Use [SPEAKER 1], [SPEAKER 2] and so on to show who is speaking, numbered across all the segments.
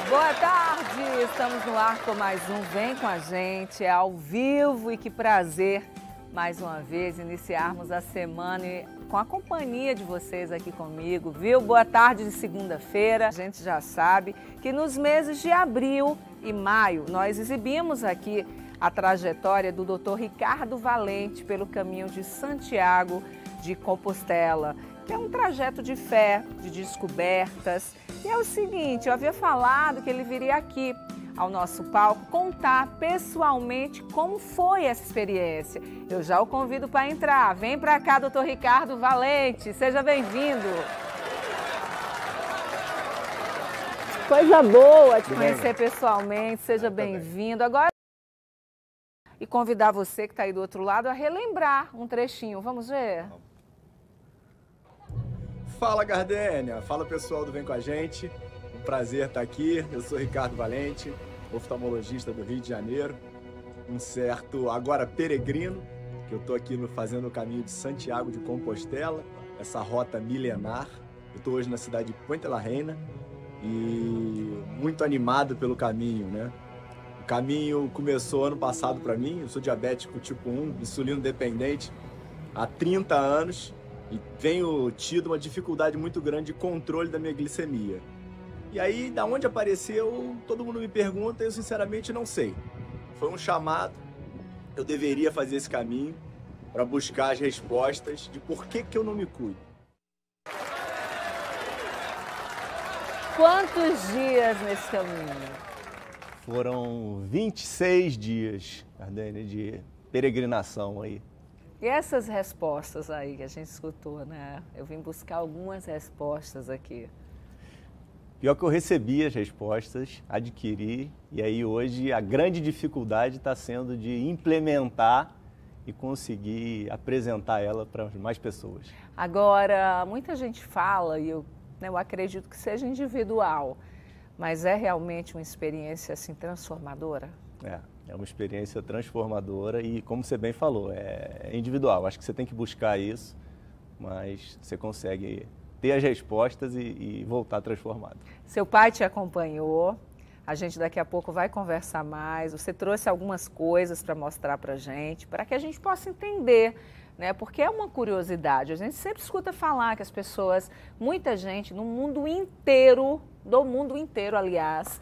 [SPEAKER 1] Boa tarde, estamos no ar com mais um Vem com a Gente, é ao vivo e que prazer mais uma vez iniciarmos a semana com a companhia de vocês aqui comigo, viu? Boa tarde de segunda-feira. A gente já sabe que nos meses de abril e maio nós exibimos aqui a trajetória do Dr. Ricardo Valente pelo caminho de Santiago de Compostela, que é um trajeto de fé, de descobertas. E é o seguinte, eu havia falado que ele viria aqui ao nosso palco contar pessoalmente como foi essa experiência. Eu já o convido para entrar. Vem para cá, doutor Ricardo Valente, seja bem-vindo. Coisa boa te conhecer pessoalmente, seja bem-vindo. Agora, e convidar você que está aí do outro lado a relembrar um trechinho. Vamos ver?
[SPEAKER 2] Fala, Gardênia! Fala, pessoal do Vem Com a Gente. Um prazer estar aqui. Eu sou Ricardo Valente, oftalmologista do Rio de Janeiro. Um certo, agora peregrino, que eu estou aqui fazendo o caminho de Santiago de Compostela, essa rota milenar. Eu estou hoje na cidade de Puente la Reina e muito animado pelo caminho, né? O caminho começou ano passado para mim. Eu sou diabético tipo 1, insulino dependente, há 30 anos. E tenho tido uma dificuldade muito grande de controle da minha glicemia. E aí, da onde apareceu, todo mundo me pergunta e eu sinceramente não sei. Foi um chamado, eu deveria fazer esse caminho para buscar as respostas de por que eu não me cuido.
[SPEAKER 1] Quantos dias nesse caminho?
[SPEAKER 2] Foram 26 dias, Gardênia, de peregrinação aí.
[SPEAKER 1] E essas respostas aí que a gente escutou, né? Eu vim buscar algumas respostas aqui.
[SPEAKER 2] Pior que eu recebi as respostas, adquiri, e aí hoje a grande dificuldade está sendo de implementar e conseguir apresentar ela para mais pessoas. Agora,
[SPEAKER 1] muita gente fala, e eu acredito que seja individual, mas é realmente uma experiência assim transformadora?
[SPEAKER 2] É uma experiência transformadora e, como você bem falou, é individual. Acho que você tem que buscar isso, mas você consegue ter as respostas e voltar transformado.
[SPEAKER 1] Seu pai te acompanhou, a gente daqui a pouco vai conversar mais. Você trouxe algumas coisas para mostrar para a gente, para que a gente possa entender, né? Porque é uma curiosidade. A gente sempre escuta falar que as pessoas, muita gente no mundo inteiro, do mundo inteiro, aliás,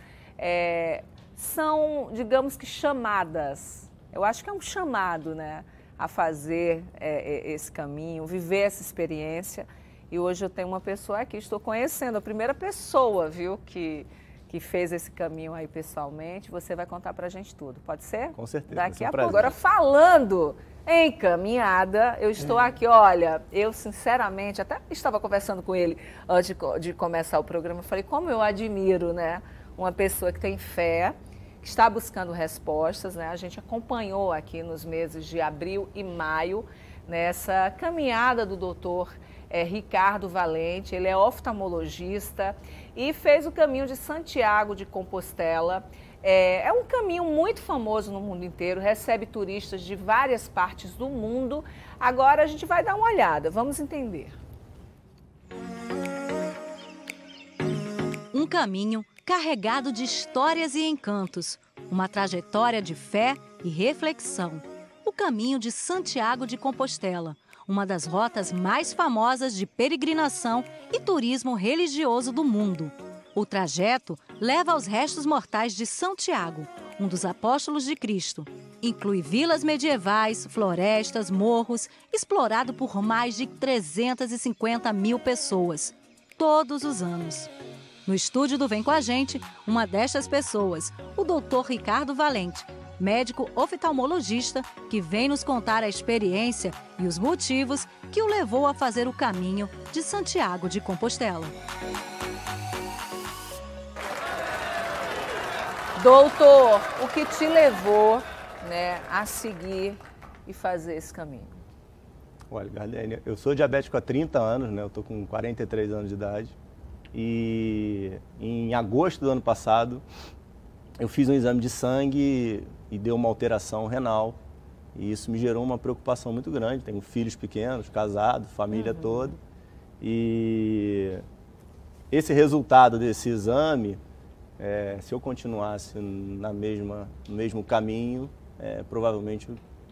[SPEAKER 1] são, digamos que, chamadas. Eu acho que é um chamado, né, a fazer esse caminho, viver essa experiência. E hoje eu tenho uma pessoa aqui, estou conhecendo a primeira pessoa, viu, que fez esse caminho aí pessoalmente. Você vai contar pra gente tudo, pode ser?
[SPEAKER 2] Com certeza.
[SPEAKER 1] Daqui a pouco. Agora, falando em caminhada, eu estou aqui, olha, eu sinceramente, até estava conversando com ele antes de começar o programa, eu falei, como eu admiro, né, uma pessoa que tem fé, que está buscando respostas, né? A gente acompanhou aqui nos meses de abril e maio nessa caminhada do doutor Ricardo Valente. Ele é oftalmologista e fez o caminho de Santiago de Compostela. É um caminho muito famoso no mundo inteiro, recebe turistas de várias partes do mundo. Agora a gente vai dar uma olhada, vamos entender.
[SPEAKER 3] Um caminho carregado de histórias e encantos, uma trajetória de fé e reflexão. O caminho de Santiago de Compostela, uma das rotas mais famosas de peregrinação e turismo religioso do mundo. O trajeto leva aos restos mortais de Santiago, um dos apóstolos de Cristo. Inclui vilas medievais, florestas, morros, explorado por mais de 350 mil pessoas, todos os anos. No estúdio do Vem Com a Gente, uma destas pessoas, o Dr. Ricardo Valente, médico oftalmologista, que vem nos contar a experiência e os motivos que o levou a fazer o caminho de Santiago de Compostela.
[SPEAKER 1] Doutor, o que te levou, né, a seguir e fazer esse caminho?
[SPEAKER 2] Olha, Gardênia, eu sou diabético há 30 anos, né? Eu estou com 43 anos de idade. E em agosto do ano passado, eu fiz um exame de sangue e deu uma alteração renal. E isso me gerou uma preocupação muito grande. Tenho filhos pequenos, casado, família toda. E esse resultado desse exame
[SPEAKER 4] se eu continuasse no mesmo caminho, provavelmente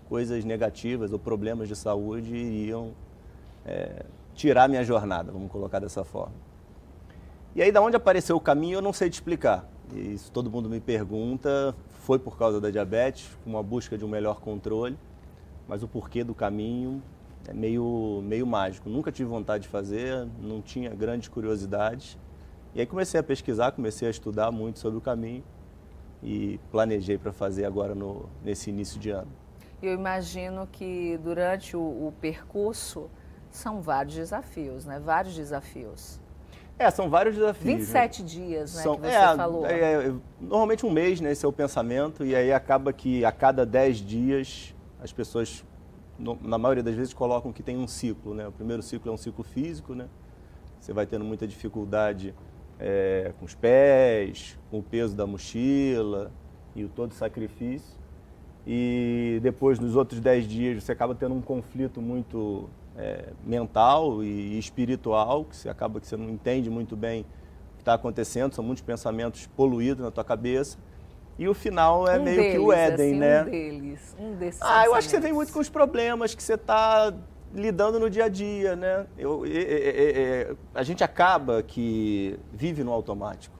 [SPEAKER 4] coisas negativas ou problemas de saúde iriam tirar minha jornada, vamos colocar dessa forma. E aí, da onde apareceu o caminho, eu não sei te explicar. Isso todo mundo me pergunta, foi por causa da diabetes, uma busca de um melhor controle, mas o porquê do caminho é meio mágico. Nunca tive vontade de fazer, não tinha grandes curiosidades. E aí comecei a pesquisar, comecei a estudar muito sobre o caminho e planejei para fazer agora nesse início de ano.
[SPEAKER 1] Eu imagino que durante o percurso são vários desafios, né? Vários desafios.
[SPEAKER 4] São vários desafios.
[SPEAKER 1] 27 dias, né, que você falou.
[SPEAKER 4] Normalmente um mês, né, esse é o pensamento, e aí acaba que a cada 10 dias as pessoas, na maioria das vezes, colocam que tem um ciclo, né? O primeiro ciclo é um ciclo físico, né? Você vai tendo muita dificuldade com os pés, com o peso da mochila e o todo sacrifício. E depois, nos outros 10 dias, você acaba tendo um conflito muito mental e espiritual, que você não entende muito bem o que está acontecendo, são muitos pensamentos poluídos na tua cabeça. E o final é meio que o Éden,
[SPEAKER 1] assim,
[SPEAKER 4] né?
[SPEAKER 1] Um desses
[SPEAKER 4] eu acho que você vem muito com os problemas que você está lidando no dia a dia, né? A gente acaba que vive no automático.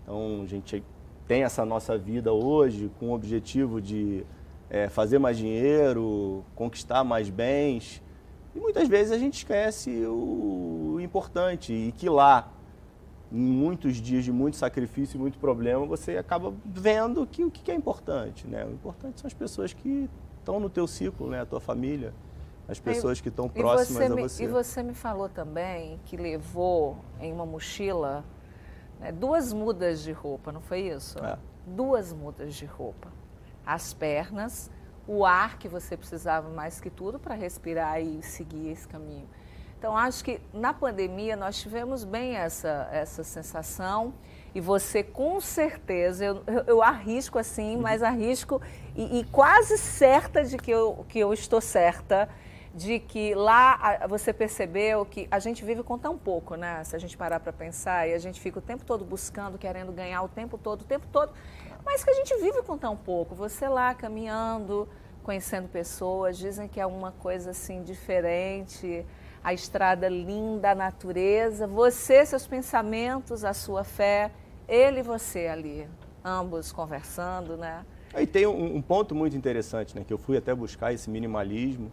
[SPEAKER 4] Então, a gente tem essa nossa vida hoje com o objetivo de fazer mais dinheiro, conquistar mais bens. E muitas vezes a gente esquece o importante e que lá, em muitos dias de muito sacrifício e muito problema, você acaba vendo que o que é importante, né? O importante são as pessoas que estão no teu ciclo, né? A tua família, as pessoas que estão próximas a você.
[SPEAKER 1] E você me falou também que levou em uma mochila 2 mudas de roupa, não foi isso? 2 mudas de roupa. As pernas, o ar que você precisava mais que tudo para respirar e seguir esse caminho. Então, acho que na pandemia nós tivemos bem essa sensação e você com certeza, eu arrisco assim, mas arrisco e quase certa de que eu estou certa, de que lá você percebeu que a gente vive com tão pouco, né? Se a gente parar para pensar e a gente fica o tempo todo buscando, querendo ganhar o tempo todo, mas que a gente vive com tão pouco. Você lá caminhando, conhecendo pessoas, dizem que é uma coisa assim diferente, a estrada linda, a natureza, você, seus pensamentos, a sua fé, ele e você ali, ambos conversando, né?
[SPEAKER 4] Aí tem um ponto muito interessante, né? Que eu fui até buscar esse minimalismo.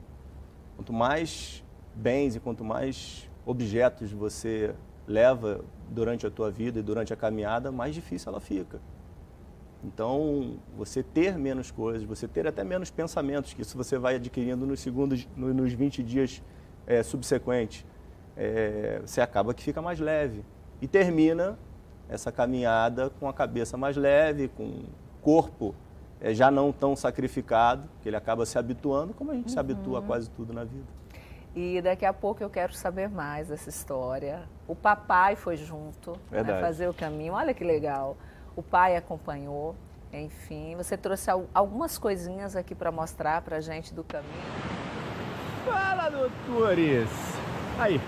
[SPEAKER 4] Quanto mais bens e quanto mais objetos você leva durante a tua vida e durante a caminhada, mais difícil ela fica. Então, você ter menos coisas, você ter até menos pensamentos, que isso você vai adquirindo nos 20 dias subsequentes, você acaba que fica mais leve. E termina essa caminhada com a cabeça mais leve, com o corpo já não tão sacrificado, que ele acaba se habituando, como a gente se habitua a quase tudo na vida.
[SPEAKER 1] E daqui a pouco eu quero saber mais dessa história. O papai foi junto, né, fazer o caminho, olha que legal. O pai acompanhou, enfim. Você trouxe algumas coisinhas aqui para mostrar para a gente do caminho.
[SPEAKER 5] Fala, doutores! Aí.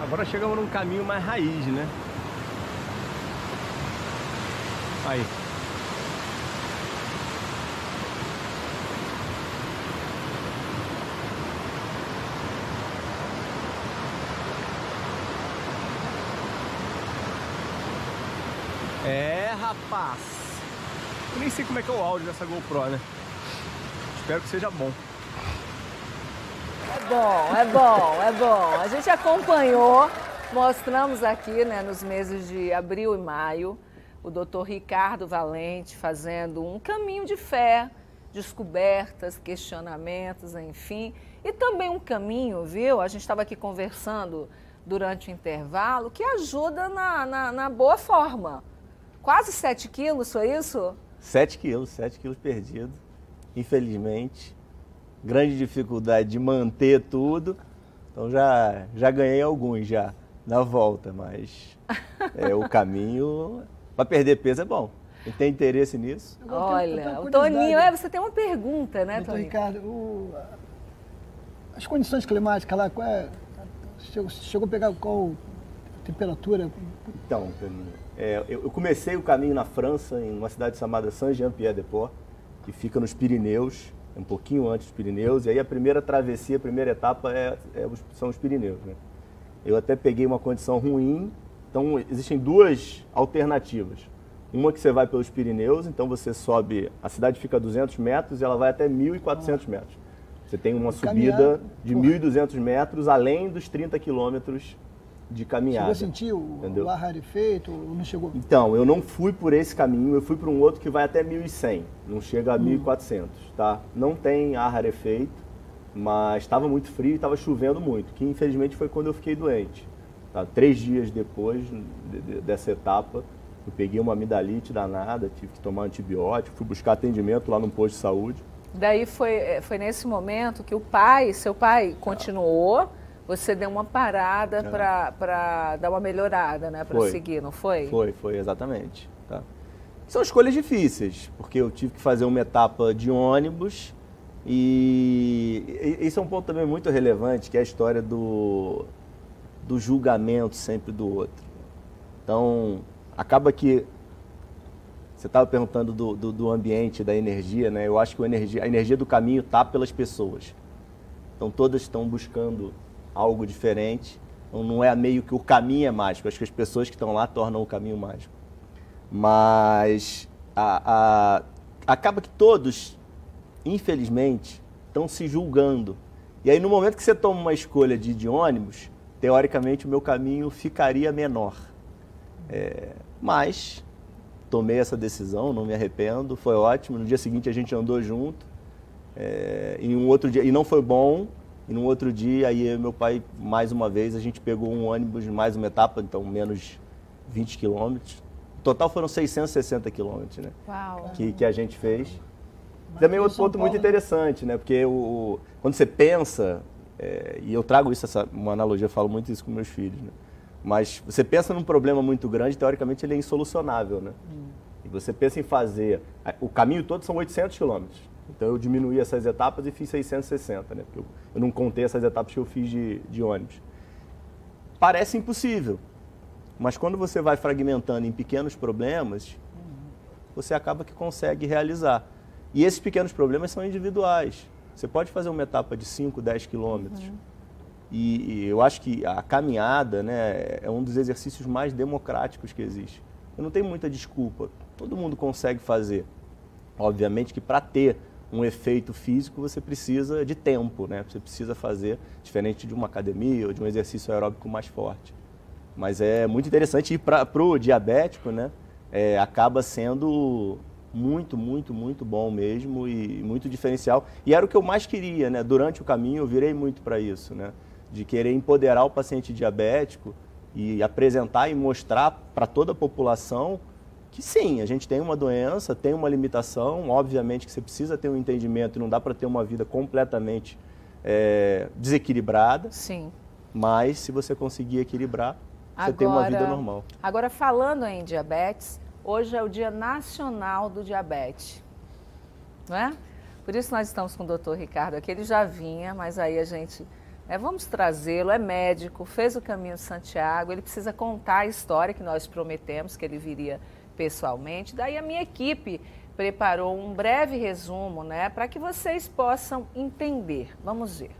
[SPEAKER 5] Agora chegamos num caminho mais raiz, né? Aí. Rapaz, eu nem sei como é que é o áudio dessa GoPro, né? Espero que seja bom.
[SPEAKER 1] É bom. A gente acompanhou, mostramos aqui, né, nos meses de abril e maio, o Dr. Ricardo Valente fazendo um caminho de fé, descobertas, questionamentos, enfim. E também um caminho, viu? A gente estava aqui conversando durante o intervalo, que ajuda na boa forma. Quase 7 quilos, foi isso?
[SPEAKER 4] 7 quilos perdidos, infelizmente. Grande dificuldade de manter tudo. Então já ganhei alguns já na volta, mas o caminho para perder peso é bom. Quem tem interesse nisso?
[SPEAKER 1] Olha, o Toninho, você tem uma pergunta, né,
[SPEAKER 6] Doutor
[SPEAKER 1] Toninho?
[SPEAKER 6] Ricardo, as condições climáticas lá, chegou a pegar qual temperatura?
[SPEAKER 4] Então, eu comecei o caminho na França, em uma cidade chamada Saint-Jean-Pied-de-Port, que fica nos Pirineus, um pouquinho antes dos Pirineus, e aí a primeira travessia, a primeira etapa são os Pirineus, né? Eu até peguei uma condição ruim, então existem duas alternativas. Uma que você vai pelos Pirineus, então você sobe, a cidade fica a 200 metros e ela vai até 1.400 metros. Você tem uma subida de 1.200 metros, além dos 30 quilômetros de caminhada.
[SPEAKER 6] Chegou a sentir o ar rarefeito ou não chegou?
[SPEAKER 4] Então, eu não fui por esse caminho, eu fui por um outro que vai até 1.100, não chega a 1.400, tá? Não tem ar rarefeito, mas estava muito frio e estava chovendo muito, que infelizmente foi quando eu fiquei doente. Tá? 3 dias depois dessa etapa, eu peguei uma amidalite danada, tive que tomar antibiótico, fui buscar atendimento lá no posto de saúde.
[SPEAKER 1] Daí foi nesse momento que seu pai continuou, você deu uma parada para dar uma melhorada, né? Para seguir, não foi?
[SPEAKER 4] Foi, exatamente. Tá? São escolhas difíceis, porque eu tive que fazer uma etapa de ônibus e isso é um ponto também muito relevante, que é a história do julgamento sempre do outro. Então, acaba que você estava perguntando do ambiente, da energia, né? Eu acho que a energia do caminho está pelas pessoas. Então, todas estão buscando algo diferente. Então, não é meio que o caminho é mágico. Acho que as pessoas que estão lá tornam o caminho mágico. Mas acaba que todos, infelizmente, estão se julgando. E aí, no momento que você toma uma escolha de ônibus, teoricamente, o meu caminho ficaria menor. Mas tomei essa decisão, não me arrependo, foi ótimo. No dia seguinte, a gente andou junto. Em um outro dia, e não foi bom. E no outro dia, aí eu e meu pai, mais uma vez, a gente pegou um ônibus, mais uma etapa, então menos 20 quilômetros. No total foram 660 quilômetros, né?
[SPEAKER 1] Uau.
[SPEAKER 4] Que a gente fez. Também outro ponto muito interessante, né? Porque quando você pensa, e eu trago isso, uma analogia, eu falo muito isso com meus filhos, né? Mas você pensa num problema muito grande, teoricamente ele é insolucionável, né? E você pensa em fazer, o caminho todo são 800 quilômetros. Então eu diminuí essas etapas e fiz 660, né? Porque eu não contei essas etapas que eu fiz de ônibus. Parece impossível, mas quando você vai fragmentando em pequenos problemas, você acaba que consegue realizar. E esses pequenos problemas são individuais. Você pode fazer uma etapa de 5, 10 quilômetros. E eu acho que a caminhada, né, é um dos exercícios mais democráticos que existe. Eu não tenho muita desculpa. Todo mundo consegue fazer. Obviamente que para ter um efeito físico você precisa de tempo, né? Você precisa fazer, diferente de uma academia ou de um exercício aeróbico mais forte. Mas é muito interessante. E para o diabético, né, acaba sendo muito, muito, muito bom mesmo e muito diferencial. E era o que eu mais queria, né? Durante o caminho eu virei muito para isso, né? De querer empoderar o paciente diabético e apresentar e mostrar para toda a população que sim, a gente tem uma doença, tem uma limitação, obviamente que você precisa ter um entendimento e não dá para ter uma vida completamente desequilibrada.
[SPEAKER 1] Sim.
[SPEAKER 4] Mas se você conseguir equilibrar, você tem uma vida normal.
[SPEAKER 1] Agora, falando em diabetes, hoje é o Dia Nacional do Diabetes, não é? Por isso nós estamos com o Dr. Ricardo aqui, ele já vinha, mas aí a gente... vamos trazê-lo, é médico, fez o caminho de Santiago, ele precisa contar a história que nós prometemos que ele viria pessoalmente. Daí a minha equipe preparou um breve resumo, né, para que vocês possam entender. Vamos ver.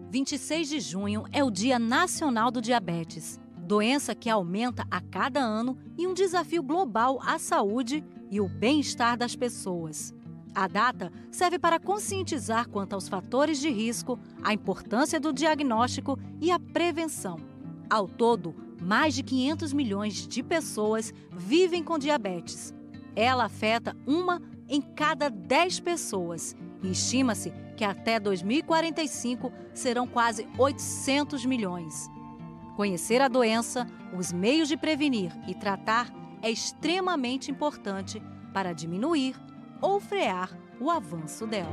[SPEAKER 3] 26 de junho é o Dia Nacional do Diabetes, doença que aumenta a cada ano e um desafio global à saúde e o bem-estar das pessoas. A data serve para conscientizar quanto aos fatores de risco, a importância do diagnóstico e a prevenção. Ao todo, mais de 500 milhões de pessoas vivem com diabetes. Ela afeta 1 em cada 10 pessoas e estima-se que até 2045 serão quase 800 milhões. Conhecer a doença, os meios de prevenir e tratar é extremamente importante para diminuir ou frear o avanço dela.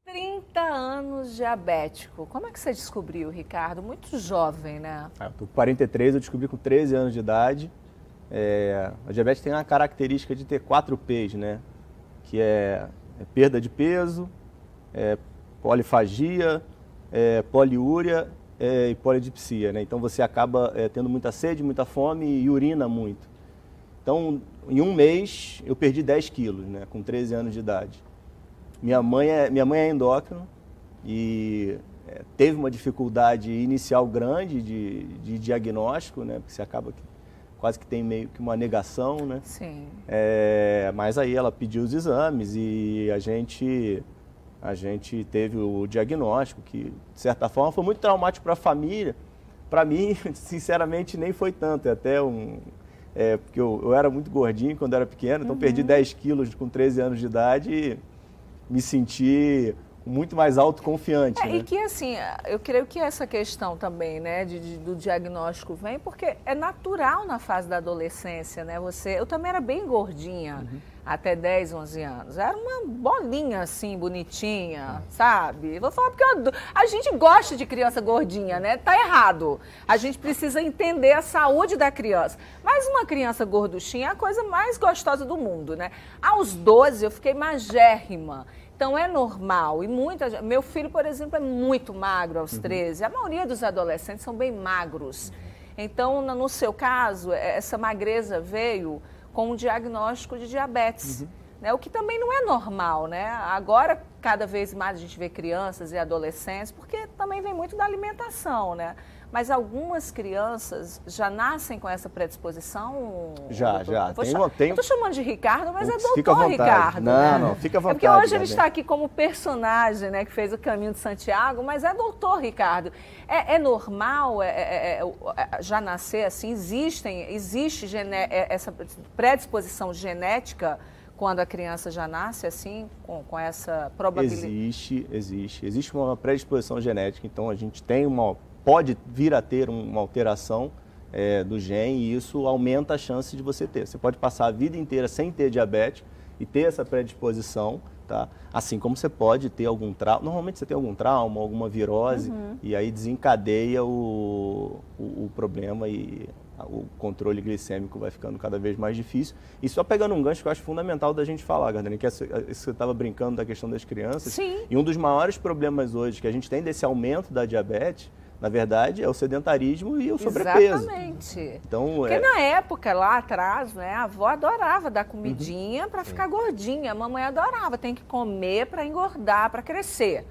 [SPEAKER 1] 30 anos diabético. Como é que você descobriu, Ricardo? Muito jovem, né?
[SPEAKER 4] Eu tô com 43, eu descobri com 13 anos de idade. A diabetes tem uma característica de ter 4 P's, né? Que é perda de peso, polifagia, poliúria e polidipsia, né? Então você acaba tendo muita sede, muita fome e urina muito. Então, em um mês, eu perdi 10 quilos, né? Com 13 anos de idade. Minha mãe é endócrino e teve uma dificuldade inicial grande de diagnóstico, né? Porque você acaba quase que tem meio que uma negação, né?
[SPEAKER 1] Sim.
[SPEAKER 4] Mas aí ela pediu os exames e a gente teve o diagnóstico, que de certa forma foi muito traumático para a família. Para mim, sinceramente, nem foi tanto. Porque eu era muito gordinho quando era pequeno, então perdi 10 quilos com 13 anos de idade e me senti muito mais autoconfiante. Né?
[SPEAKER 1] E que assim, eu creio que essa questão também, né, do diagnóstico vem porque é natural na fase da adolescência, né? Eu também era bem gordinha até 10, 11 anos. Era uma bolinha assim, bonitinha, sabe? Vou falar porque a gente gosta de criança gordinha, né? Tá errado. A gente precisa entender a saúde da criança. Mas uma criança gorduchinha é a coisa mais gostosa do mundo, né? Aos 12 eu fiquei magérrima. Então é normal. Meu filho, por exemplo, é muito magro aos 13. A maioria dos adolescentes são bem magros. Então, no seu caso, essa magreza veio com um diagnóstico de diabetes, né? O que também não é normal, né? Agora, cada vez mais a gente vê crianças e adolescentes, porque também vem muito da alimentação, né? Mas algumas crianças já nascem com essa predisposição?
[SPEAKER 4] Já.
[SPEAKER 1] Eu estou chamando de Ricardo, mas é
[SPEAKER 4] fica à
[SPEAKER 1] doutor
[SPEAKER 4] vontade.
[SPEAKER 1] Ricardo.
[SPEAKER 4] Não, fica à vontade.
[SPEAKER 1] Porque hoje ele está aqui como personagem, né, que fez o Caminho de Santiago, mas é doutor Ricardo. É normal já nascer assim? Existe essa predisposição genética quando a criança já nasce assim, com essa probabilidade?
[SPEAKER 4] Existe uma predisposição genética, então a gente pode vir a ter uma alteração do gene e isso aumenta a chance de você ter. Você pode passar a vida inteira sem ter diabetes e ter essa predisposição, tá? Assim como você pode ter algum trauma, normalmente você tem algum trauma, alguma virose e aí desencadeia o problema e o controle glicêmico vai ficando cada vez mais difícil. E só pegando um gancho que eu acho fundamental da gente falar, Gardane, que você estava brincando da questão das crianças.
[SPEAKER 1] Sim.
[SPEAKER 4] E um dos maiores problemas hoje que a gente tem desse aumento da diabetes, na verdade, é o sedentarismo e o sobrepeso.
[SPEAKER 1] Exatamente.
[SPEAKER 4] Então,
[SPEAKER 1] porque na época, lá atrás, né, a avó adorava dar comidinha para ficar gordinha. A mamãe adorava, tem que comer para engordar, para crescer.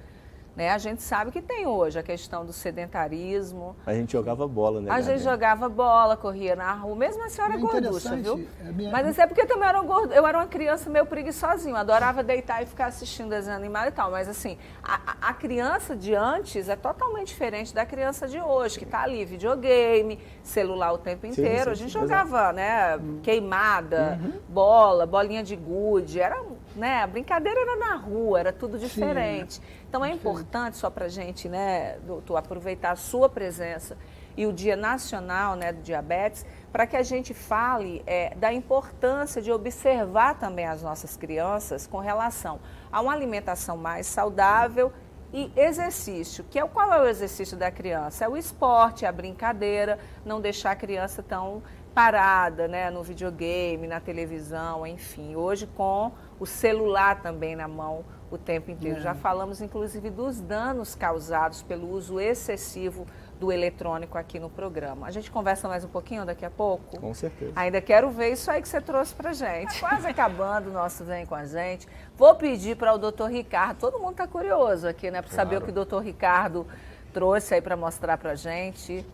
[SPEAKER 1] Né? A gente sabe que tem hoje a questão do sedentarismo.
[SPEAKER 4] A gente jogava bola, né?
[SPEAKER 1] A gente jogava bola, corria na rua. Mesmo a senhora é gorducha, viu? Mas isso é porque também eu era uma criança meio preguiçosinha. Eu adorava deitar e ficar assistindo desenho animado e tal. Mas assim, a criança de antes é totalmente diferente da criança de hoje, que está ali, videogame, celular o tempo inteiro. A gente jogava, né, queimada, bolinha de gude. A brincadeira era na rua, era tudo diferente. Então é importante só para a gente, né, doutor, aproveitar a sua presença e o Dia Nacional, né, do Diabetes, para que a gente fale da importância de observar também as nossas crianças com relação a uma alimentação mais saudável e exercício. Qual é o exercício da criança? É o esporte, é a brincadeira, não deixar a criança tão parada, né, no videogame, na televisão, enfim. Hoje com o celular também na mão o tempo inteiro. Já falamos, inclusive, dos danos causados pelo uso excessivo do eletrônico aqui no programa. A gente conversa mais um pouquinho daqui a pouco?
[SPEAKER 4] Com certeza.
[SPEAKER 1] Ainda quero ver isso aí que você trouxe pra gente. Quase acabando o nosso Vem com a Gente. Vou pedir para o doutor Ricardo, todo mundo está curioso aqui, né, para saber o que o doutor Ricardo trouxe aí para mostrar pra gente.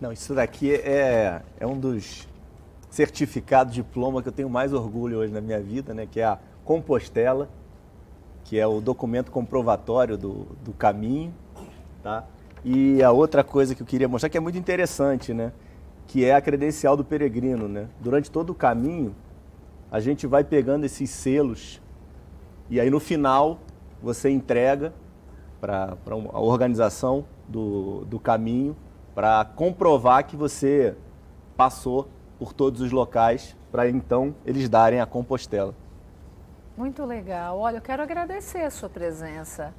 [SPEAKER 4] Não, isso daqui é um dos certificados, diploma que eu tenho mais orgulho hoje na minha vida, né, que é a Compostela, que é o documento comprovatório do caminho, tá? E a outra coisa que eu queria mostrar, que é muito interessante, né, que é a credencial do peregrino, né? Durante todo o caminho, a gente vai pegando esses selos e aí no final você entrega para a organização do caminho para comprovar que você passou por todos os locais, para então eles darem a Compostela.
[SPEAKER 1] Muito legal. Olha, eu quero agradecer a sua presença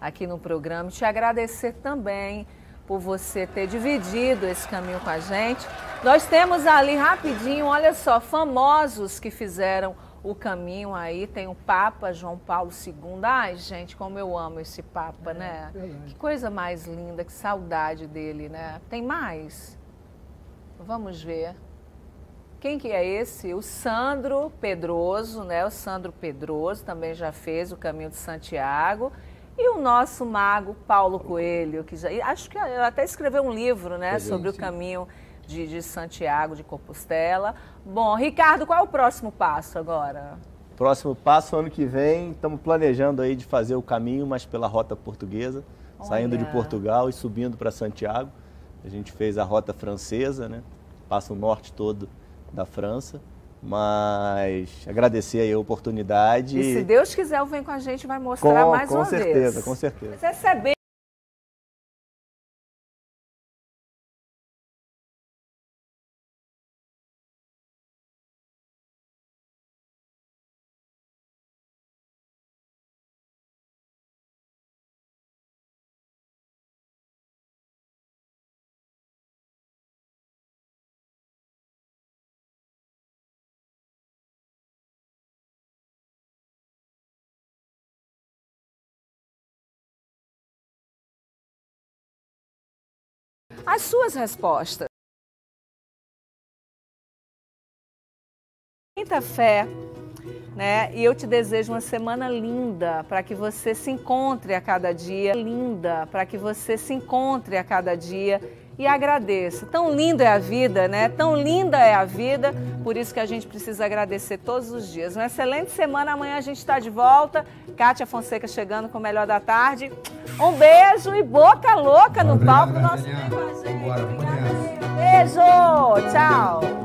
[SPEAKER 1] aqui no programa e te agradecer também por você ter dividido esse caminho com a gente. Nós temos ali rapidinho, olha só, famosos que fizeram o caminho aí, tem o Papa João Paulo II. Ai, gente, como eu amo esse Papa, né?
[SPEAKER 6] Verdade.
[SPEAKER 1] Que coisa mais linda, que saudade dele, né? Tem mais? Vamos ver. Quem que é esse? O Sandro Pedroso, né? O Sandro Pedroso também já fez o Caminho de Santiago. E o nosso mago Paulo Coelho, que já, acho que até escreveu um livro, né, sobre o caminho de Santiago de Compostela. Bom, Ricardo, qual é o próximo passo agora?
[SPEAKER 4] Próximo passo, ano que vem, estamos planejando aí de fazer o caminho, mas pela rota portuguesa, saindo de Portugal e subindo para Santiago. A gente fez a rota francesa, né? Passa o norte todo da França, mas agradecer aí a oportunidade.
[SPEAKER 1] E se Deus quiser, o Vem Com a Gente vai mostrar mais uma vez.
[SPEAKER 4] Com certeza, com certeza.
[SPEAKER 1] Mas essa é bem... As suas respostas. Muita fé, né? E eu te desejo uma semana linda para que você se encontre a cada dia. Linda para que você se encontre a cada dia e agradeça. Tão linda é a vida, né? Tão linda é a vida, por isso que a gente precisa agradecer todos os dias. Uma excelente semana, amanhã a gente está de volta. Kátia Fonseca chegando com o Melhor da Tarde. Um beijo e boca louca no palco do nosso Vem Com a Gente. Beijo, tchau.